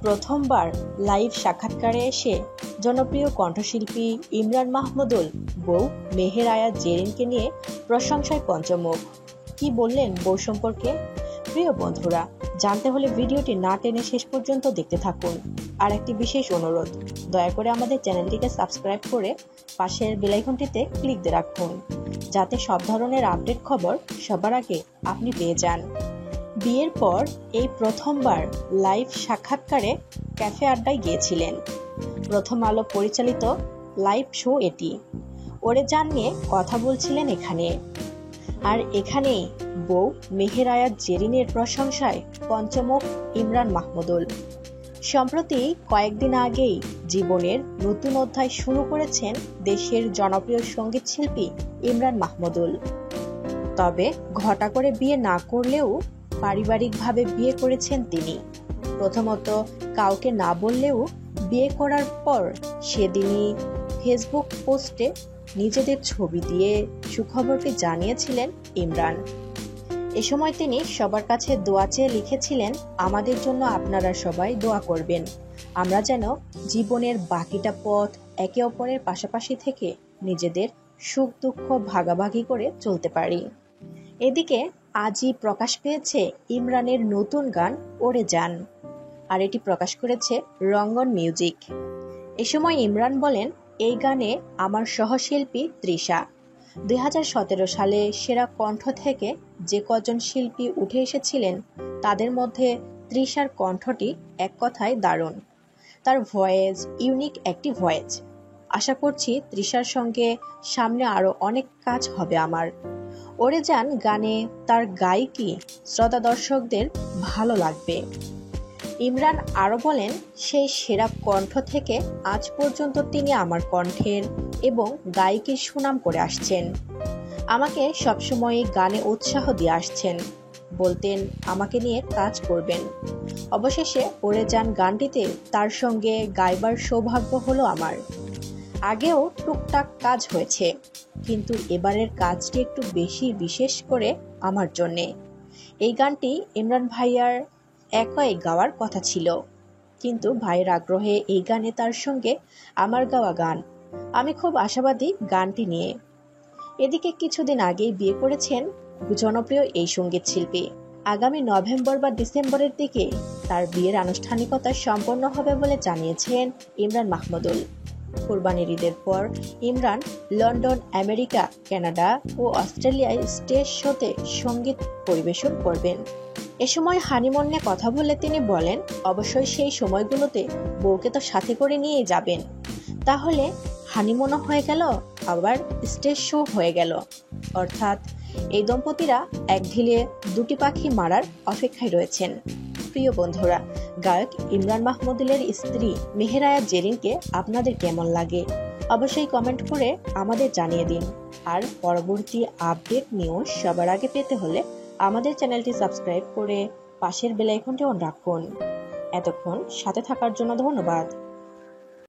প্রথমবার লাইভ সাক্ষাৎকারে এসে জনপ্রিয় কণ্ঠশিল্পী ইমরান মাহমুদুল বউ মেহের আয়াত জেরিনকে নিয়ে প্রশংসায় পঞ্চমুখ। কি বললেন বউ সম্পর্কে? প্রিয় বন্ধুরা, জানতে হলে ভিডিওটি না টেনে শেষ পর্যন্ত দেখতে থাকুন। আর একটি বিশেষ অনুরোধ, দয়া করে আমাদের চ্যানেলটিকে সাবস্ক্রাইব করে পাশের বেল আইকনটিতে ক্লিক দিয়ে রাখুন, যাতে সব ধরনের আপডেট খবর সবার আগে আপনি পেয়ে যান। বিয়ের পর এই প্রথমবার লাইভ সাক্ষাৎকারে ক্যাফে আড্ডায় গিয়েছিলেন। প্রথম আলো পরিচালিত লাইভ শো এটি। ওরে জান নিয়ে কথা বলছিলেন এখানে। আর এখানেই বউ মেহের আয়াত জেরিনের প্রশংসায় পঞ্চমুখ ইমরান মাহমুদুল। সম্প্রতি কয়েকদিন আগেই জীবনের নতুন অধ্যায় শুরু করেছেন দেশের জনপ্রিয় সঙ্গীত শিল্পী ইমরান মাহমুদুল। তবে ঘটা করে বিয়ে না করলেও পারিবারিকভাবে বিয়ে করেছেন তিনি। প্রথমত কাউকে না বললেও বিয়ে করার পর সেদিনই ফেসবুক পোস্টে নিজেদের ছবি দিয়ে সুখবরটি জানিয়েছিলেন ইমরান। এ সময় তিনি সবার কাছে দোয়া চেয়ে লিখেছিলেন, আমাদের জন্য আপনারা সবাই দোয়া করবেন, আমরা যেন জীবনের বাকিটা পথ একে অপরের পাশাপাশি থেকে নিজেদের সুখ দুঃখ ভাগাভাগি করে চলতে পারি। এদিকে আজই প্রকাশ পেয়েছে ইমরানের নতুন গান ওরে জান, আর এটি প্রকাশ করেছে রঙ্গন মিউজিক। এ সময় ইমরান বলেন, এই গানে আমার সহশিল্পী তৃষা। 2017 সালে সেরা কণ্ঠ থেকে যে কজন শিল্পী উঠে এসেছিলেন তাদের মধ্যে তৃষার কণ্ঠটি এক কথায় দারুণ। তার ভয়েস ইউনিক একটি ভয়েস। আশা করছি তৃষার সঙ্গে সামনে আরো অনেক কাজ হবে আমার। ওরে জান গানে তার গায়িকী শ্রোতা দর্শকদের ভালো লাগবে। ইমরান আরও বলেন, সেই সেরা কণ্ঠ থেকে আজ পর্যন্ত তিনি আমার কণ্ঠের এবং গায়িকীর সুনাম করে আসছেন। আমাকে সবসময় গানে উৎসাহ দিয়ে আসছেন, বলতেন আমাকে নিয়ে কাজ করবেন। অবশেষে ওরে জান গানটিতে তার সঙ্গে গাইবার সৌভাগ্য হলো আমার। আগেও টুকটাক কাজ হয়েছে, কিন্তু এবারের কাজটি একটু বেশি বিশেষ করে আমার জন্যে। এই গানটি ইমরান ভাইয়ার একাই গাওয়ার কথা ছিল, কিন্তু ভাইয়ের আগ্রহে এই গানে তার সঙ্গে আমার গাওয়া গান। আমি খুব আশাবাদী গানটি নিয়ে। এদিকে কিছুদিন আগেই বিয়ে করেছেন জনপ্রিয় এই সঙ্গীত শিল্পী। আগামী নভেম্বর বা ডিসেম্বরের দিকে তার বিয়ের আনুষ্ঠানিকতা সম্পন্ন হবে বলে জানিয়েছেন ইমরান মাহমুদুল। কোরবানির ঈদের পর ইমরান লন্ডন, আমেরিকা, কানাডা ও অস্ট্রেলিয়ায় স্টেজ শোতে সঙ্গীত পরিবেশন করবেন। এ সময় হানিমুন নিয়ে কথা বলে তিনি বলেন, অবশ্যই সেই সময়গুলোতে বউকে তো সাথে করে নিয়ে যাবেন। তাহলে হানিমুনও হয়ে গেল, আবার স্টেজ শো হয়ে গেল। অর্থাৎ এই দম্পতিরা এক ঢিলে দুটি পাখি মারার অপেক্ষায় রয়েছেন। প্রিয় বন্ধুরা, গায়ক ইমরান মাহমুদুলের স্ত্রী মেহের আয়াত জেরিনকে আপনাদের কেমন লাগে অবশ্যই কমেন্ট করে আমাদের জানিয়ে দিন। আর পরবর্তী আপডেট নিউজ সবার আগে পেতে হলে আমাদের চ্যানেলটি সাবস্ক্রাইব করে পাশের বেল আইকনটি অন রাখুন। এতক্ষণ সাথে থাকার জন্য ধন্যবাদ।